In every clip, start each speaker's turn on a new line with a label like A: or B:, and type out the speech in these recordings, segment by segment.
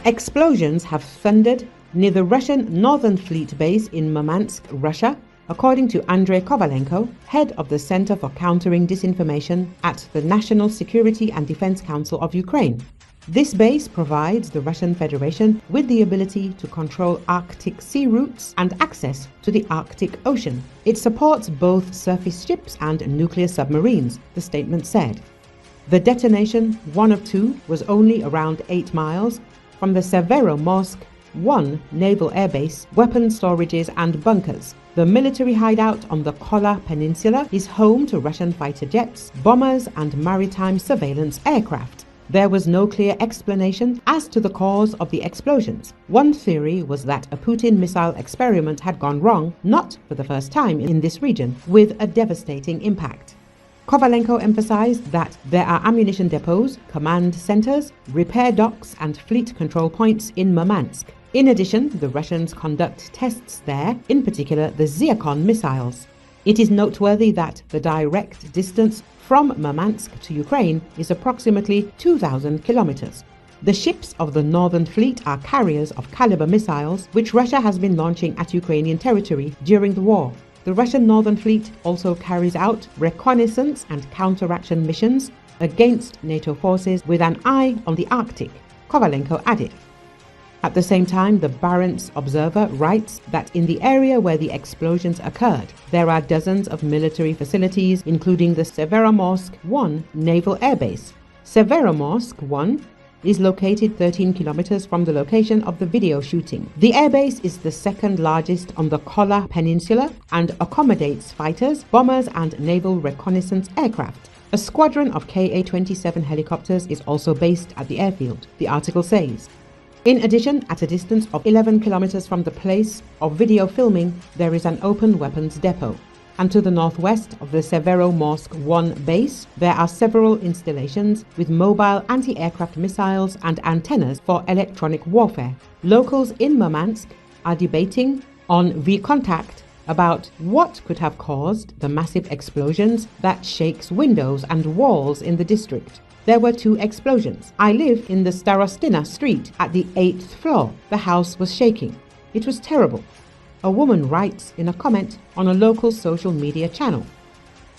A: Explosions have thundered near the Russian Northern Fleet base in Murmansk, Russia, according to Andrei Kovalenko, head of the Center for Countering Disinformation at the National Security and Defense Council of Ukraine. This base provides the Russian Federation with the ability to control Arctic sea routes and access to the Arctic Ocean. It supports both surface ships and nuclear submarines, the statement said. The detonation, one of two, was only around 8 miles from the Severomorsk 1 naval airbase, weapon storages and bunkers. The military hideout on the Kola Peninsula is home to Russian fighter jets, bombers and maritime surveillance aircraft. There was no clear explanation as to the cause of the explosions. One theory was that a Putin missile experiment had gone wrong, not for the first time in this region, with a devastating impact. Kovalenko emphasized that there are ammunition depots, command centers, repair docks and fleet control points in Murmansk. In addition, the Russians conduct tests there, in particular the Zircon missiles. It is noteworthy that the direct distance from Murmansk to Ukraine is approximately 2,000 kilometers. The ships of the Northern Fleet are carriers of caliber missiles, which Russia has been launching at Ukrainian territory during the war. The Russian Northern Fleet also carries out reconnaissance and counteraction missions against NATO forces with an eye on the Arctic, Kovalenko added. At the same time, the Barents Observer writes that in the area where the explosions occurred, there are dozens of military facilities, including the Severomorsk 1 naval airbase. Severomorsk 1 is located 13 kilometers from the location of the video shooting. The airbase is the second largest on the Kola Peninsula and accommodates fighters, bombers and naval reconnaissance aircraft. A squadron of Ka-27 helicopters is also based at the airfield, the article says. In addition, at a distance of 11 kilometers from the place of video filming, there is an open weapons depot. And to the northwest of the Severomorsk 1 base, there are several installations with mobile anti-aircraft missiles and antennas for electronic warfare. Locals in Murmansk are debating on VKontakte about what could have caused the massive explosions that shakes windows and walls in the district. There were 2 explosions. I live in the Starostina street at the 8th floor. The house was shaking. It was terrible. A woman writes in a comment on a local social media channel.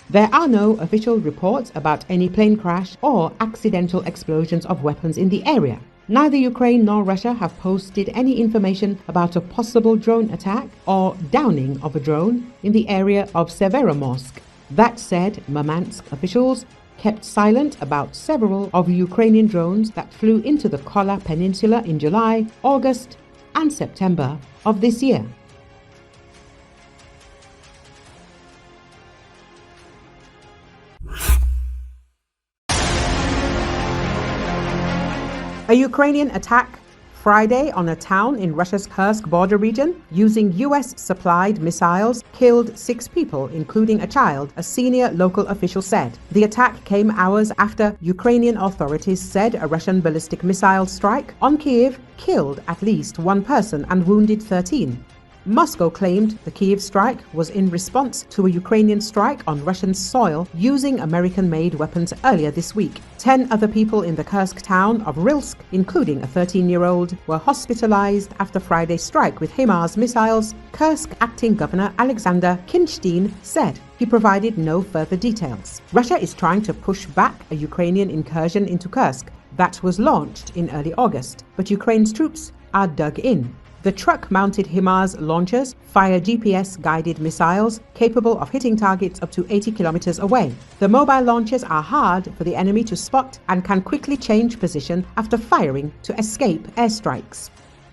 A: There are no official reports about any plane crash or accidental explosions of weapons in the area. Neither Ukraine nor Russia have posted any information about a possible drone attack or downing of a drone in the area of Severomorsk. That said, Murmansk officials kept silent about several of Ukrainian drones that flew into the Kola Peninsula in July, August, and September of this year. A Ukrainian attack Friday on a town in Russia's Kursk border region using US-supplied missiles killed 6 people, including a child, a senior local official said. The attack came hours after Ukrainian authorities said a Russian ballistic missile strike on Kyiv killed at least 1 person and wounded 13. Moscow claimed the Kyiv strike was in response to a Ukrainian strike on Russian soil using American-made weapons earlier this week. 10 other people in the Kursk town of Rilsk, including a 13-year-old, were hospitalized after Friday's strike with HIMARS missiles, Kursk acting governor Alexander Kinstein said. He provided no further details. Russia is trying to push back a Ukrainian incursion into Kursk that was launched in early August, but Ukraine's troops are dug in. The truck-mounted HIMARS launchers fire GPS-guided missiles capable of hitting targets up to 80 kilometers away. The mobile launchers are hard for the enemy to spot and can quickly change position after firing to escape airstrikes.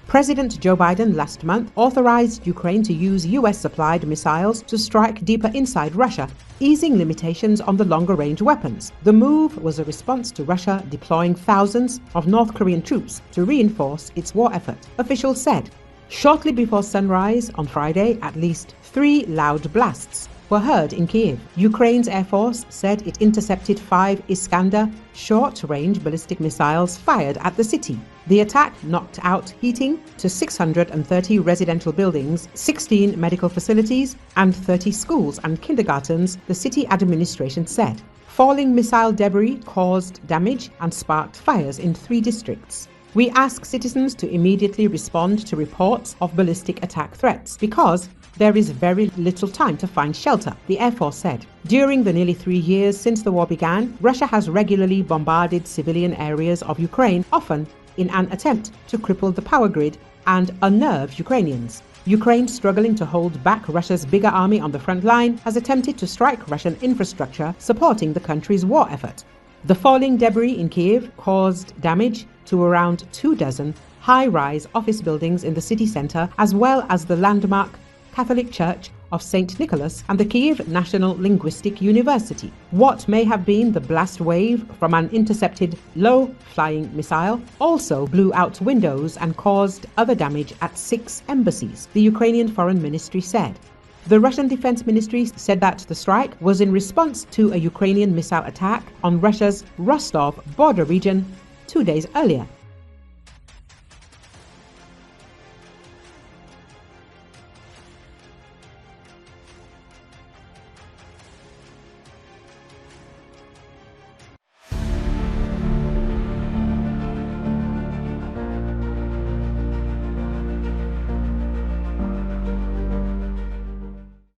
A: President Joe Biden last month authorized Ukraine to use US-supplied missiles to strike deeper inside Russia, easing limitations on the longer-range weapons. The move was a response to Russia deploying thousands of North Korean troops to reinforce its war effort, officials said. Shortly before sunrise on Friday, at least 3 loud blasts were heard in Kyiv. Ukraine's Air Force said it intercepted 5 Iskander short-range ballistic missiles fired at the city. The attack knocked out heating to 630 residential buildings, 16 medical facilities, and 30 schools and kindergartens, the city administration said. Falling missile debris caused damage and sparked fires in 3 districts. We ask citizens to immediately respond to reports of ballistic attack threats because there is very little time to find shelter, the Air Force said. During the nearly 3 years since the war began, Russia has regularly bombarded civilian areas of Ukraine, often in an attempt to cripple the power grid and unnerve Ukrainians. Ukraine, struggling to hold back Russia's bigger army on the front line, has attempted to strike Russian infrastructure supporting the country's war effort. The falling debris in Kyiv caused damage to around 24 high-rise office buildings in the city centre, as well as the landmark Catholic Church of St. Nicholas and the Kyiv National Linguistic University. What may have been the blast wave from an intercepted low-flying missile also blew out windows and caused other damage at 6 embassies, the Ukrainian Foreign Ministry said. The Russian Defense Ministry said that the strike was in response to a Ukrainian missile attack on Russia's Rostov border region 2 days earlier.